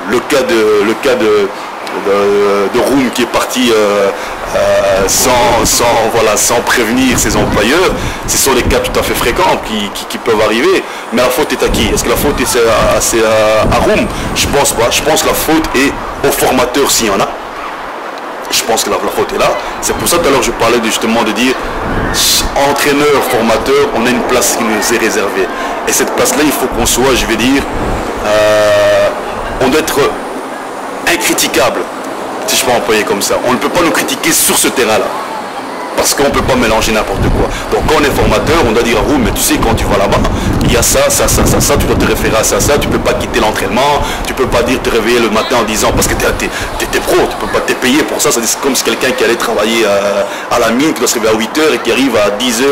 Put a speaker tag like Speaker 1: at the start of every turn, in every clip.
Speaker 1: de Roum qui est parti sans prévenir ses employeurs, ce sont des cas tout à fait fréquents qui peuvent arriver. Mais la faute est à qui? Est-ce que la faute est à Roum? Je pense pas. Je pense que la faute est au formateur s'il y en a. Je pense que la faute est là. C'est pour ça tout à l'heure je parlais justement de dire entraîneur, formateur, on a une place qui nous est réservée. Et cette place-là, il faut qu'on soit, je vais dire, on doit être incritiquable, si je peux employer comme ça. On ne peut pas nous critiquer sur ce terrain-là. Parce qu'on ne peut pas mélanger n'importe quoi. Donc quand on est formateur, on doit dire à vous, mais tu sais, quand tu vas là-bas, il y a ça, tu dois te référer à ça, tu ne peux pas quitter l'entraînement, tu ne peux pas dire te réveiller le matin en disant, parce que tu es pro, tu ne peux pas te payer pour ça, c'est comme si quelqu'un qui allait travailler à la mine, qui doit se réveiller à 8 h et qui arrive à 10 h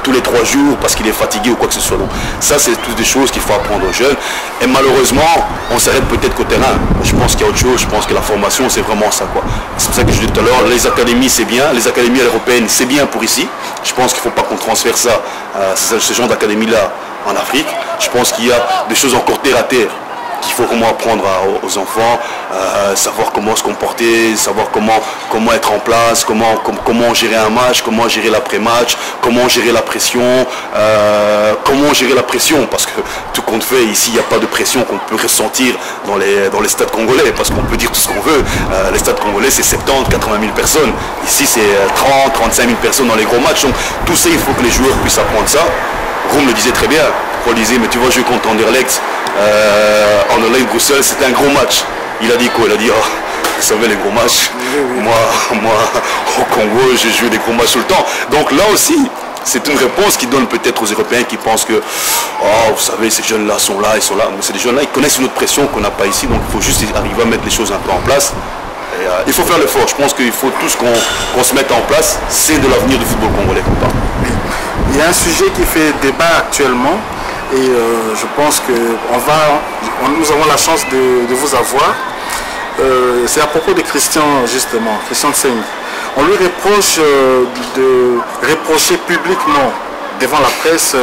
Speaker 1: tous les 3 jours parce qu'il est fatigué ou quoi que ce soit. Donc ça, c'est toutes des choses qu'il faut apprendre aux jeunes. Et malheureusement, on s'arrête peut-être qu'au terrain. Je pense qu'il y a autre chose, je pense que la formation, c'est vraiment ça, quoi. C'est pour ça que je dis tout à l'heure, les académies, c'est bien, les académies européennes, c'est bien pour ici. Je pense qu'il ne faut pas qu'on transfère ça, ce genre d'académie-là, en Afrique. Je pense qu'il y a des choses encore terre à terre qu'il faut vraiment apprendre aux enfants, savoir comment se comporter, savoir comment être en place, comment gérer un match, comment gérer l'après-match, comment gérer la pression, parce que tout compte fait, ici, il n'y a pas de pression qu'on peut ressentir dans les stades congolais, parce qu'on peut dire tout ce qu'on veut. Les stades congolais, c'est 70, 80 000 personnes. Ici, c'est 30, 35 000 personnes dans les gros matchs. Donc, tout ça, il faut que les joueurs puissent apprendre ça. Roum le disait très bien. Paul disait, mais tu vois, jouer contre Anderlecht, en Olympique Bruxelles, c'était un gros match. Il a dit quoi? Il a dit, oh, vous savez, les gros matchs, moi, au Congo, j'ai joué des gros matchs tout le temps. Donc là aussi, c'est une réponse qui donne peut-être aux Européens qui pensent que, oh, vous savez, ces jeunes-là sont là, ils sont là. Mais c'est des jeunes-là, ils connaissent une autre pression qu'on n'a pas ici, donc il faut juste arriver à mettre les choses un peu en place. Et, il faut faire l'effort. Je pense qu'il faut tous qu'on se mette en place. C'est de l'avenir du football congolais.
Speaker 2: Il y a un sujet qui fait débat actuellement. Et je pense que nous avons la chance de vous avoir. C'est à propos de Christian, justement, Christian Tseng. On lui reproche de reprocher publiquement devant la presse,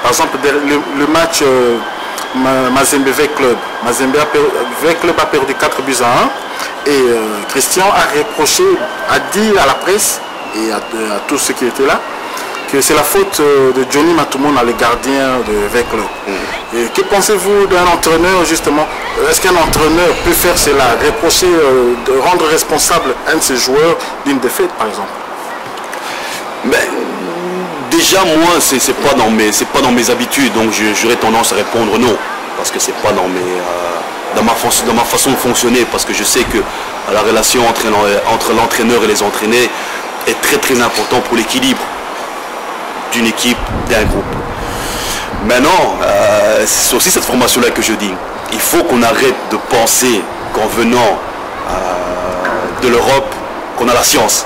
Speaker 2: par exemple, le match Mazembe avec Club. Mazembe avec Club a perdu 4 buts à 1. Et Christian a dit à la presse et à tous ceux qui étaient là, que c'est la faute de Johnny Matoumona, le gardien de Veclo. Et que pensez-vous d'un entraîneur, justement? Est-ce qu'un entraîneur peut faire cela, reprocher, de rendre responsable un de ses joueurs d'une défaite, par exemple?
Speaker 1: Ben, déjà, moi, c'est pas dans mes habitudes, donc j'aurais tendance à répondre non, parce que c'est pas dans ma façon de fonctionner, parce que je sais que la relation entre l'entraîneur et les entraînés est très très important pour l'équilibre d'une équipe, d'un groupe. Maintenant, c'est aussi cette formation-là que je dis. Il faut qu'on arrête de penser qu'en venant de l'Europe, qu'on a la science.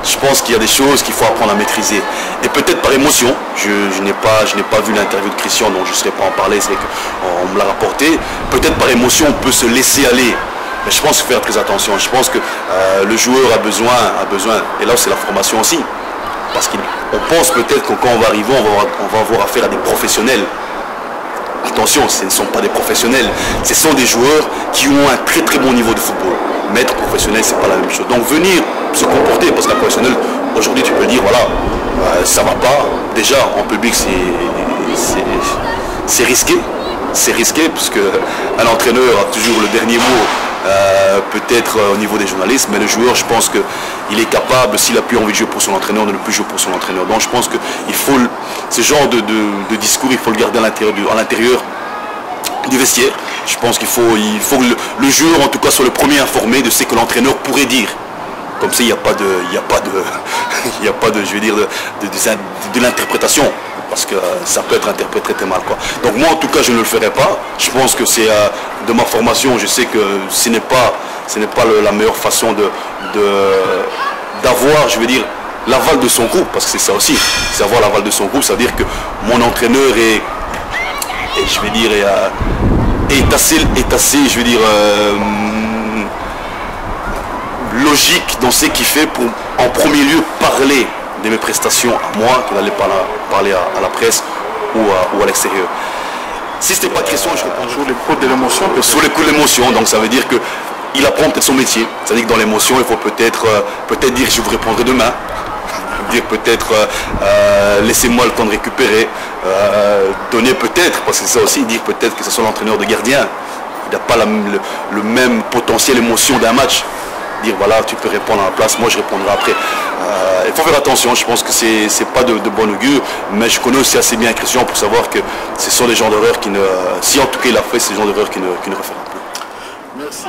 Speaker 1: Je pense qu'il y a des choses qu'il faut apprendre à maîtriser. Et peut-être par émotion, je n'ai pas vu l'interview de Christian, donc je ne saurais pas en parler, c'est qu'on me l'a rapporté. Peut-être par émotion, on peut se laisser aller. Mais je pense qu'il faut faire très attention. Je pense que le joueur a besoin, et là c'est la formation aussi. Parce qu'on pense peut-être que quand on va arriver, on va avoir affaire à des professionnels. Attention, ce ne sont pas des professionnels. Ce sont des joueurs qui ont un très très bon niveau de football. Mais être professionnel, c'est pas la même chose. Donc venir se comporter, parce qu'un professionnel, aujourd'hui tu peux dire, voilà, ça va pas. Déjà, en public, c'est risqué. C'est risqué, puisque un entraîneur a toujours le dernier mot. Peut-être au niveau des journalistes, mais le joueur, je pense qu'il est capable, s'il n'a plus envie de jouer pour son entraîneur, de ne plus jouer pour son entraîneur. Donc je pense qu'il faut ce genre de discours, il faut le garder à l'intérieur du vestiaire. Je pense qu'il faut que le joueur, en tout cas, soit le premier informé de ce que l'entraîneur pourrait dire. Comme ça, il n'y a pas de, je veux dire, de l'interprétation. Parce que ça peut être interprété très mal, quoi. Donc moi en tout cas je ne le ferai pas. Je pense que c'est de ma formation, je sais que ce n'est pas la meilleure façon d'avoir, je veux dire, l'aval de son groupe, parce que c'est ça aussi, c'est avoir l'aval de son groupe, c'est-à-dire que mon entraîneur est je vais dire, est assez, je veux dire, logique dans ce qu'il fait pour en premier lieu parler de mes prestations à moi, que d'aller parler à la presse ou à l'extérieur. Si ce n'était pas Christian, je répondrais.
Speaker 2: Sous les coups de l'émotion.
Speaker 1: Sous les coups de l'émotion, donc ça veut dire qu'il apprend peut-être son métier. C'est-à-dire que dans l'émotion, il faut peut-être dire je vous répondrai demain. Dire peut-être laissez-moi le temps de récupérer. Donner peut-être, parce que c'est ça aussi, dire peut-être que ce soit l'entraîneur de gardien. Il n'a pas le même potentiel émotion d'un match. Dire voilà, tu peux répondre à la place, moi je répondrai après. Il faut faire attention, je pense que c'est pas de bon augure, mais je connais aussi assez bien Christian pour savoir que ce sont des genres d'erreurs qui ne, si en tout cas il a fait, c'est des genres d'erreurs qui ne refera plus.
Speaker 2: Merci.